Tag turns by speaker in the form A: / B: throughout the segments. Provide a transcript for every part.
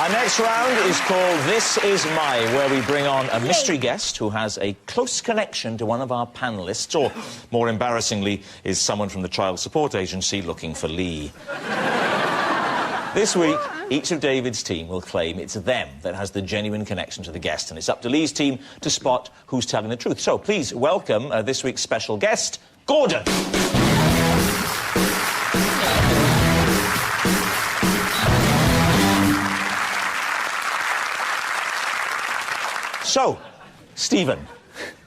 A: Our next round is called This Is My, where we bring on a mystery guest who has a close connection to one of our panellists, or, more embarrassingly, is someone from the Child Support Agency looking for Lee. This week, each of David's team will claim it's them that has the genuine connection to the guest, and it's up to Lee's team to spot who's telling the truth. So, please welcome this week's special guest, Gordon. So, Stephen,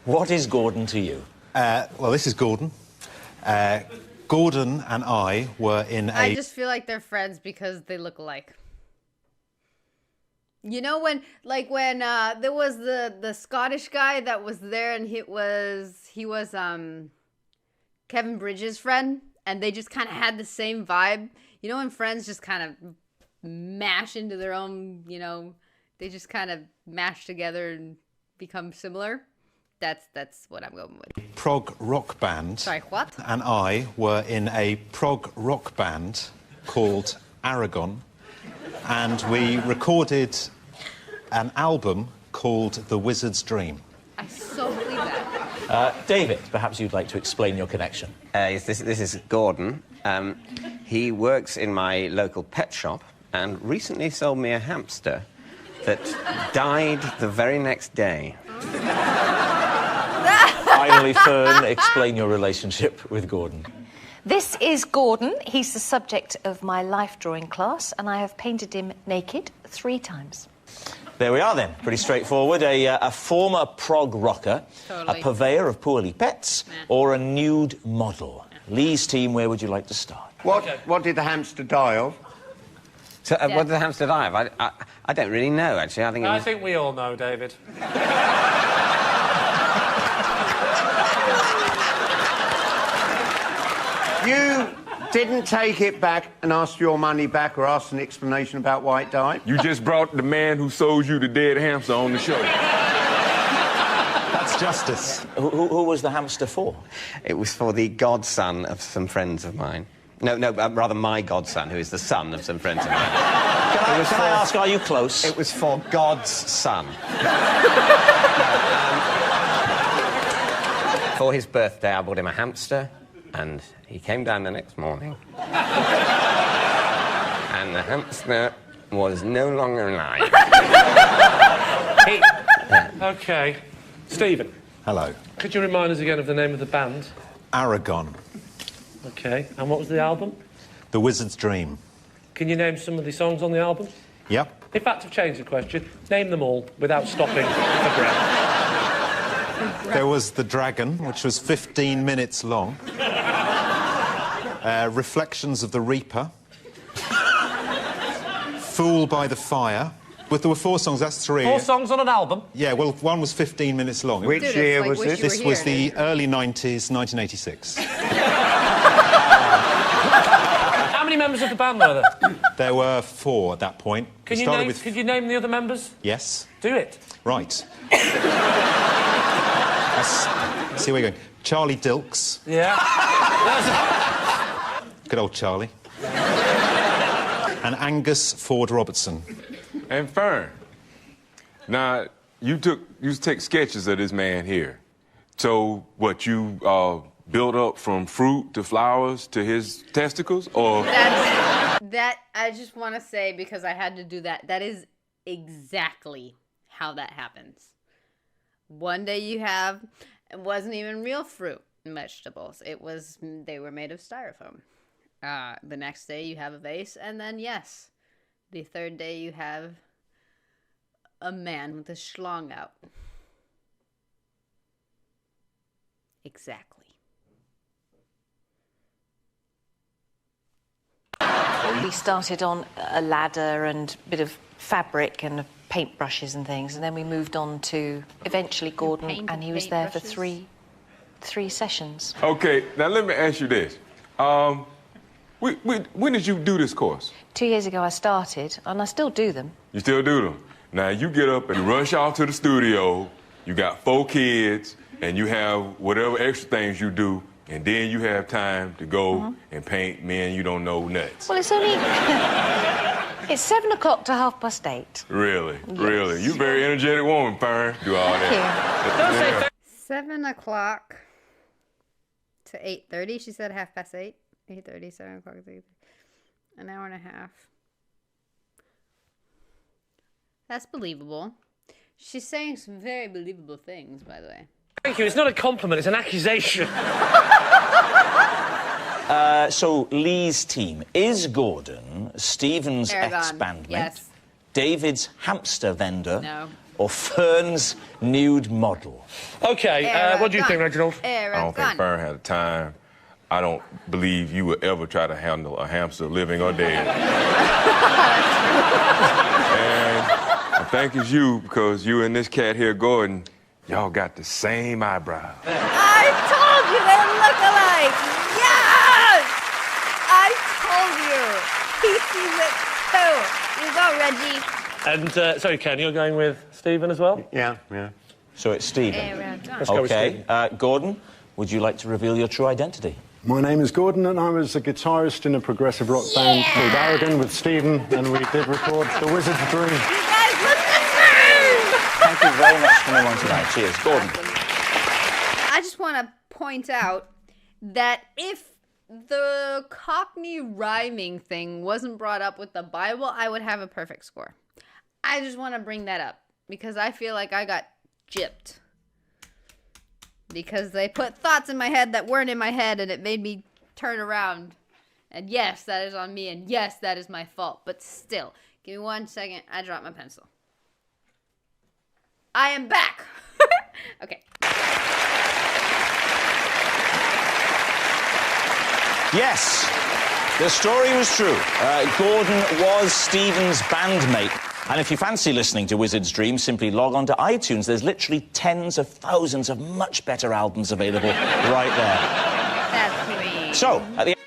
A: what is Gordon to you?
B: Well, this is Gordon. Gordon and I were in a...
C: I just feel like they're friends because they look alike. You know when there was the Scottish guy that was there and he was Kevin Bridges' friend, and they just kind of had the same vibe. You know when friends just kind of mash into their own, you know, they just kind of mash together and become similar? That's what I'm going with.
B: Prog rock band.
C: Sorry, what?
B: And I were in a prog rock band called Aragon, and we recorded an album called The Wizard's Dream.
C: I so believe that.
A: David, perhaps you'd like to explain your connection.
D: Yes, this is Gordon. He works in my local pet shop and recently sold me a hamster that died the very next day.
A: Finally, Fern, explain your relationship with Gordon.
E: This is Gordon. He's the subject of my life drawing class, and I have painted him naked 3 times.
A: There we are, then. Pretty straightforward. A former prog rocker,
C: Totally.
A: a purveyor of poorly pets, or a nude model. Lee's team, where would you like to start?
F: What did the hamster die of?
D: So, what did the hamster die of? I don't really know, actually. I think
G: we all know, David.
F: You didn't take it back and ask your money back or ask an explanation about why it died?
H: You just brought the man who sold you the dead hamster on the show.
B: That's justice.
A: Who was the hamster for?
D: it was for the godson of some friends of mine. No, rather my godson, who is the son of some friends of mine.
A: Can I ask, are you close?
D: It was for God's son. For his birthday, I bought him a hamster, and he came down the next morning. And the hamster was no longer alive.
G: OK. Stephen.
B: Hello.
G: Could you remind us again of the name of the band?
B: Aragon.
G: OK. And what was the album?
B: The Wizard's Dream.
G: Can you name some of the songs on the album?
B: Yep.
G: In fact, I've changed the question. Name them all without stopping for breath.
B: There was The Dragon, which was 15 minutes long. Reflections of the Reaper. Fool by the Fire. But there were 4 songs, that's 3.
G: 4 songs on an album?
B: Yeah, well, one was 15 minutes long.
F: Which year was this?
B: This was the early 90s, 1986.
G: How many members of the band were there?
B: There were 4 at that point.
G: Could you name the other members?
B: Yes.
G: Do it.
B: Right. Let's see where you're going. Charlie Dilks.
G: Yeah.
B: Good old Charlie. And Angus Ford Robertson.
H: And Fern. Now, you take sketches of this man here. So, what, you built up from fruit to flowers to his testicles, or...?
C: That I just want to say, because I had to do that, that is exactly how that happens. One day you have, it wasn't even real fruit and vegetables. They were made of styrofoam. The next day you have a vase, and then yes, the third day you have a man with a schlong out. Exactly.
E: We started on a ladder and a bit of fabric and paintbrushes and things, and then we moved on to eventually Gordon, and he was there for three sessions.
H: Okay, now let me ask you this. When did you do this course?
E: 2 years ago I started, and I still do them.
H: You still do them? Now, you get up and rush off to the studio, you got 4 kids, and you have whatever extra things you do, and then you have time to go and paint men you don't know nuts.
E: Well, it's only... It's 7 o'clock to 8:30.
H: Really?
E: Yes.
H: Really? You very energetic woman, Fern. Do all that.
C: 7 o'clock to 8:30. She said 8:30. 8:30, 7 o'clock to 8:30. An hour and a half. That's believable. She's saying some very believable things, by the way.
G: Thank you. It's not a compliment, it's an accusation.
A: So, Lee's team. Is Gordon Stephen's
C: Aragon.
A: ex-bandmate,
C: Yes.
A: David's hamster vendor,
C: No.
A: or Fern's nude model?
G: OK, what do you think, Reginald?
H: I don't think Fern had time. I don't believe you would ever try to handle a hamster, living or dead. And I think it's you, because you and this cat here, Gordon, y'all got the same eyebrows.
C: I told you they look alike! Yes! I told you! He sees it too! You go, Reggie.
G: And, sorry, Ken, you're going with Stephen as well?
F: Yeah.
A: So it's Stephen.
G: Let's go with
A: OK,
G: Stephen.
A: Gordon, would you like to reveal your true identity?
I: My name is Gordon, and I was a guitarist in a progressive rock band called Aragon with Stephen, and we did record The Wizard's Dream.
C: You guys look the same!
A: Thank you very much for coming on tonight. Cheers. Gordon.
C: I just want to point out that if the Cockney rhyming thing wasn't brought up with the Bible, I would have a perfect score. I just want to bring that up because I feel like I got gypped. Because they put thoughts in my head that weren't in my head, and it made me turn around. And yes, that is on me, and yes, that is my fault. But still, give me 1 second. I dropped my pencil. I am back. Okay.
A: Yes, the story was true. Gordon was Stephen's bandmate. And if you fancy listening to Wizard's Dream, simply log on to iTunes. There's literally tens of thousands of much better albums available right there.
C: That's me.
A: So, at the